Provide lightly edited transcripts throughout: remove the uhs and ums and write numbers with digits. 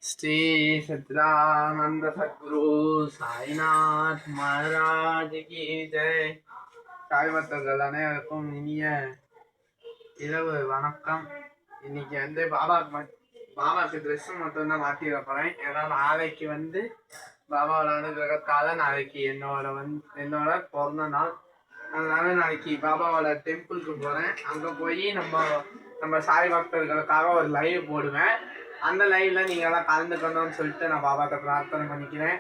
श्री सच्चिदानंद सद्गुरु साईनाथ महाराज की जय. சாய் பக்தர்கள் அனைவருக்கும் இனிய இரவு வணக்கம். இன்னைக்கு வந்து பாபாவுக்கு ட்ரெஸ் மட்டும் தான் மாற்றி வைப்பேன். ஏன்னா நாளைக்கு வந்து பாபாவோட அனுகிரகத்தால நாளைக்கு என்னோட பிறந்த நாள். அதனால நாளைக்கு பாபாவோட டெம்பிளுக்கு போறேன். அங்க போய் நம்ம சாய் பக்தர்களுக்காக ஒரு லைவ் போடுவேன். அந்த லைவ்ல நீங்க எல்லாம் கலந்துக்கணும்னு சொல்லிட்டு நான் பாபாட்ட பிரார்த்தனை பண்ணிக்கிறேன்.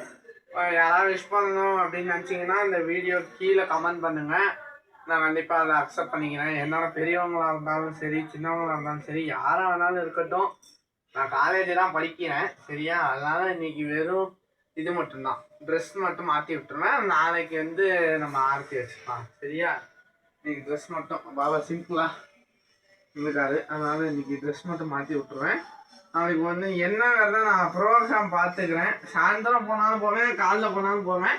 யாராவது விஷ் பண்ணணும் அப்படின்னு நினச்சிங்கன்னா இந்த வீடியோ கீழே கமெண்ட் பண்ணுங்க. நான் கண்டிப்பாக அதை அக்செப்ட் பண்ணிக்கிறேன். என்னோட பெரியவங்களாக இருந்தாலும் சரி, சின்னவங்களாக இருந்தாலும் சரி, யாராக வேணாலும் இருக்கட்டும். நான் காலேஜ் தான் படிக்கிறேன் சரியா. அதனால இன்னைக்கு வெறும் இது மட்டும்தான், ட்ரெஸ் மட்டும் மாற்றி விட்டுருவேன். நாளைக்கு வந்து நம்ம ஆரத்தி வச்சுக்கலாம் சரியா. இன்னைக்கு ட்ரெஸ் மட்டும் பாபா சிம்பிளாக இருக்காரு. அதனால இன்னைக்கு ட்ரெஸ் மட்டும் மாற்றி விட்டுருவேன். நாளைக்கு வந்து என்னங்கிறத நான் ப்ரோக்ராம் பார்த்துக்கிறேன். சாயந்தரம் போனாலும் போவேன், காலைல போனாலும் போவேன்,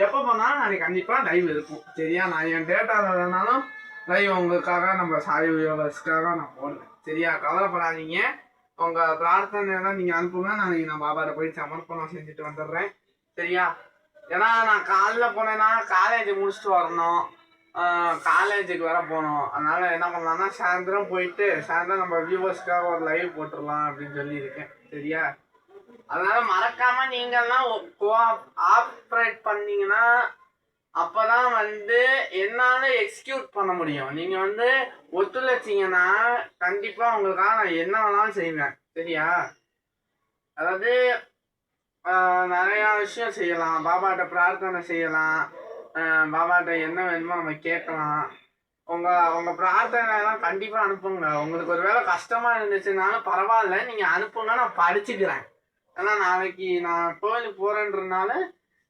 எப்போ போனாலும் நாளைக்கு கண்டிப்பாக லைவ் இருக்கும் சரியா. நான் என் டேட்டாவில் இல்லைனாலும் லைவ் உங்களுக்காக நம்ம சாய் வியூவர்ஸ்க்காக நான் போடுவேன் சரியா. கவலைப்படாதீங்க. உங்கள் பிரார்த்தனை தான் நீங்கள் அனுப்புங்க. நாளைக்கு நான் பாபாட்ட போய் சமர்ப்பணம் செஞ்சுட்டு வந்துடுறேன் சரியா. ஏன்னா நான் காலைல போனேன்னா காலேஜ் முடிச்சுட்டு வரணும், காலேஜுக்கு வர போகணும். அதனால் என்ன பண்ணலான்னா சாயந்தரம் போயிட்டு சாயந்தரம் நம்ம வியூவர்ஸ்க்காக ஒரு லைவ் போட்டுடலாம் அப்படின்னு சொல்லியிருக்கேன் சரியா. அதனால மறக்காமல் நீங்கள்லாம் ஆப்ரேட் பண்ணீங்கன்னா அப்போ தான் வந்து என்னால் எக்ஸிக்யூட் பண்ண முடியும். நீங்கள் வந்து ஒத்துழைச்சிங்கன்னா கண்டிப்பாக உங்களுக்காக நான் என்ன வேணாலும் செய்வேன் சரியா. அதாவது நிறையா விஷயம் செய்யலாம். பாபாட்ட பிரார்த்தனை செய்யலாம், பாபாட்ட என்ன வேணுமோ நம்ம கேட்கலாம். உங்கள் பிரார்த்தனைலாம் கண்டிப்பாக அனுப்புங்க. உங்களுக்கு ஒரு வேளை கஷ்டமாக இருந்துச்சுனாலும் பரவாயில்ல, நீங்கள் அனுப்புங்க, நான் படிச்சுக்கிறேன். ஏன்னா நாளைக்கு நான் கோயிலுக்கு போகிறேன்றதுனால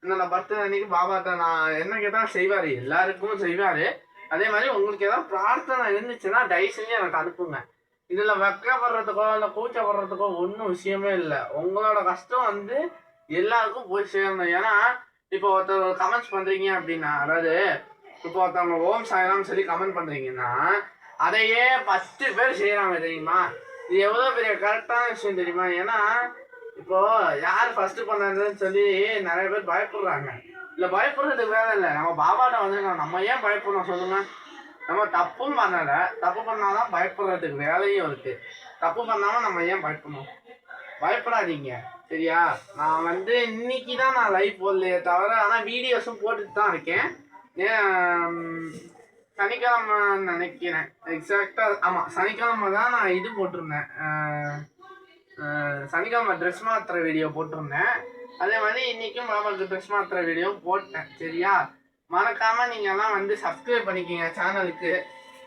என்னோட பர்த்டே அன்னைக்கு பாபாட்ட நான் என்ன கேட்டாலும் செய்வார், எல்லாருக்கும் செய்வார். அதே மாதிரி உங்களுக்கு ஏதாவது பிரார்த்தனை இருந்துச்சுன்னா தயவு செஞ்சு எனக்கு அனுப்புங்க. இதில் வெக்கப்படுறதுக்கோ இல்லை கூச்சப்படுறதுக்கோ ஒன்றும் விஷயமே இல்லை. உங்களோட கஷ்டம் வந்து எல்லாருக்கும் போய் சேரணும். ஏன்னா இப்போ ஒருத்தர் கமெண்ட்ஸ் பண்ணுறீங்க அப்படின்னா, அதாவது இப்போ ஒருத்தவங்க ஓம் சாய்ராம் சொல்லி கமெண்ட் பண்ணுறீங்கன்னா அதையே 10 பேர் செய்கிறாங்க தெரியுமா. இது எவ்வளோ பெரிய கரெக்டான விஷயம் தெரியுமா. ஏன்னா இப்போ யார் ஃபர்ஸ்ட் பண்ணாருன்னு சொல்லி நிறைய பேர் பயப்படுறாங்க. இல்லை பயப்படுறதுக்கு வேலை இல்லை. நம்ம பாபாட்ட வந்து நம்ம ஏன் பயப்படணும் சொல்லுங்க. நம்ம தப்பும் பண்ணலை, தப்பு பண்ணாதான் பயப்படுறதுக்கு வேலையும் இருக்கு. தப்பு பண்ணாமல் நம்ம ஏன் பயப்படணும். பயப்படாதீங்க சரியா. நான் வந்து இன்னைக்கு தான் நான் லைவ் போடலையே தவிர, ஆனால் வீடியோஸும் போட்டுட்டு தான் இருக்கேன். சனிக்கிழமை நினைக்கிறேன் எக்ஸாக்டாக. ஆமாம், சனிக்கிழமை தான் நான் இது போட்டிருந்தேன். சனிக்கிழமை ட்ரெஸ் மாத்திர வீடியோ போட்டிருந்தேன். அதே மாதிரி இன்றைக்கும் பாபாவுக்கு ட்ரெஸ் மாத்திர வீடியோ போட்டேன் சரியா. மறக்காமல் நீங்கள்லாம் வந்து சப்ஸ்கிரைப் பண்ணிக்கிங்க சேனலுக்கு.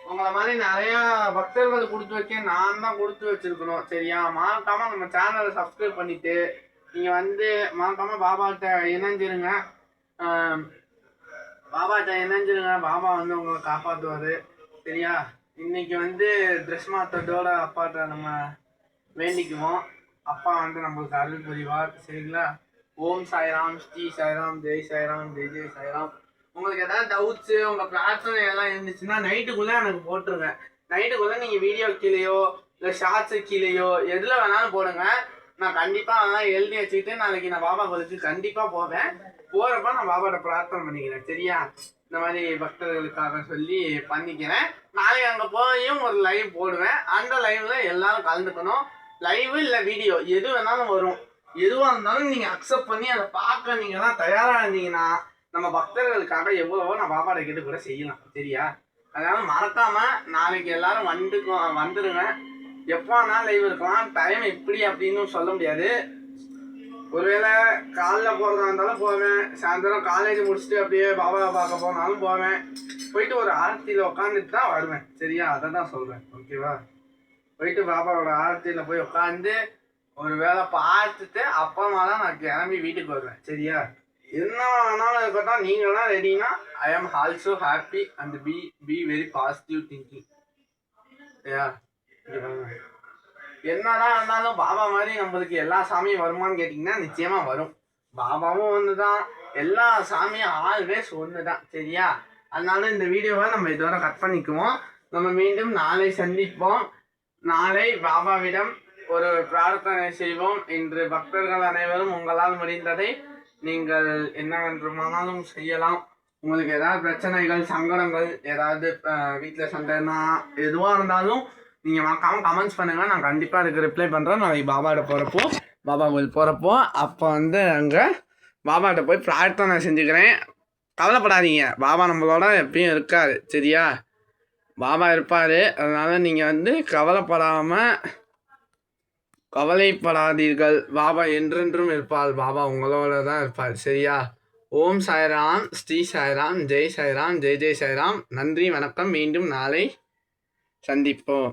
உங்களை மாதிரி நிறையா பக்தர்கள் கொடுத்து வைக்க நான் தான் கொடுத்து வச்சுருக்கணும் சரியா. மறக்காமல் நம்ம சேனலை சப்ஸ்கிரைப் பண்ணிவிட்டு நீங்கள் வந்து மறக்காமல் பாபாட்ட இணைஞ்சிருங்க. பாபா வந்து உங்களை காப்பாற்றுவார் சரியா. இன்றைக்கி வந்து ட்ரெஸ் மாற்றத்தோட அப்பாட்ட நம்ம வேண்டிக்குவோம். அப்பா வந்து நம்மளுக்கு அருள் புரிவார் சரிங்களா. ஓம் சாய்ராம், ஸ்ரீ சாய்ராம், ஜெய் சாய்ராம், ஜெய் ஜெய் சாய்ராம். உங்களுக்கு ஏதாவது டவுட்ஸு, உங்கள் பிரார்த்தனை எல்லாம் இருந்துச்சுன்னா நைட்டுக்குள்ளே எனக்கு போட்டுருங்க. நைட்டுக்குள்ளே நீங்கள் வீடியோ கீழேயோ இல்லை ஷார்ட்ஸு கீழேயோ எதில் வேணாலும் போடுங்க. நான் கண்டிப்பாக அதெல்லாம் எழுதி வச்சுக்கிட்டு நாளைக்கு நான் பாபா கோயிலுக்கு கண்டிப்பாக போவேன். போகிறப்ப நான் பாபாட்ட பிரார்த்தனை பண்ணிக்கிறேன் சரியா. இந்த மாதிரி பக்தர்களுக்காக சொல்லி பண்ணிக்கிறேன். நாளைக்கு அங்கே போயும் ஒரு லைவ் போடுவேன். அந்த லைவில் எல்லாரும் கலந்துக்கணும். லைவ் இல்லை வீடியோ எது வேணாலும் வரும். எதுவாக இருந்தாலும் நீங்கள் அக்செப்ட் பண்ணி அதை பார்க்க நீங்கள் தான் தயாராக இருந்தீங்கன்னா நம்ம பக்தர்களுக்காக எவ்வளவோ நான் பாபாட்ட கேட்டு கூட செய்யலாம் சரியா. அதனால மறக்காமல் நாளைக்கு எல்லாரும் வந்துடுங்க. எப்போ வேணாலும் லைவ் இருக்கலாம். டைம் இப்படி அப்படின்னு சொல்ல முடியாது. ஒருவேளை காலைல போகிறதா இருந்தாலும் போவேன், சாயந்தரம் காலேஜ் முடிச்சுட்டு அப்படியே பாபாவை பார்க்க போனாலும் போவேன். போயிட்டு ஒரு ஆரத்தியில் உட்காந்துட்டு தான் வருவேன் சரியா. அதை தான் சொல்கிறேன் ஓகேவா. போயிட்டு பாபாவோட ஆரத்தியில் போய் உட்காந்து ஒரு வேளை பார்த்துட்டு அப்புறமா தான் நான் கிளம்பி வீட்டுக்கு வருவேன் சரியா. என்ன வேணாலும் இருக்கட்டும், நீங்களாம் ரெடினா I am also happy and be very positive thinking சரியா. என்னதான் இருந்தாலும் பாபா மாதிரி நம்மளுக்கு எல்லா சாமியும் வருமானு கேட்டிங்கன்னா நிச்சயமாக வரும். பாபாவும் ஒன்று தான், எல்லா சாமியும் ஆல்வேஸ் ஒன்று தான் சரியா. அதனால இந்த வீடியோவை நம்ம இதோட கட் பண்ணிக்குவோம். நம்ம மீண்டும் நாளை சந்திப்போம். நாளை பாபாவிடம் ஒரு பிரார்த்தனை செய்வோம். இன்று பக்தர்கள் அனைவரும் உங்களால் முடிந்ததை நீங்கள் என்னவென்றுமானாலும் செய்யலாம். உங்களுக்கு ஏதாவது பிரச்சனைகள், சங்கடங்கள், ஏதாவது வீட்டில் சண்டைனா எதுவாக இருந்தாலும் நீங்கள் மறக்காமல் கமெண்ட்ஸ் பண்ணுங்கள். நான் கண்டிப்பாக அதுக்கு ரிப்ளை பண்ணுறேன். நாளைக்கு பாபாட்ட போகிறப்போ, பாபா கோயில் போகிறப்போ அப்போ வந்து அங்கே பாபாட்ட போய் பிரார்த்தனை செஞ்சுக்கிறேன். கவலைப்படாதீங்க, பாபா நம்மளோட எப்பயும் இருக்கார். சரியா? பாபா இருப்பார். அதனால் நீங்கள் வந்து கவலைப்படாதீர்கள். பாபா என்றென்றும் இருப்பார். பாபா உங்களோட தான் இருப்பார். சரியா? ஓம் சாய்ராம், ஸ்ரீ சாய்ராம், ஜெய் சாய்ராம், ஜெய் ஜெய் சாய்ராம். நன்றி, வணக்கம். மீண்டும் நாளை சந்திப்போம்.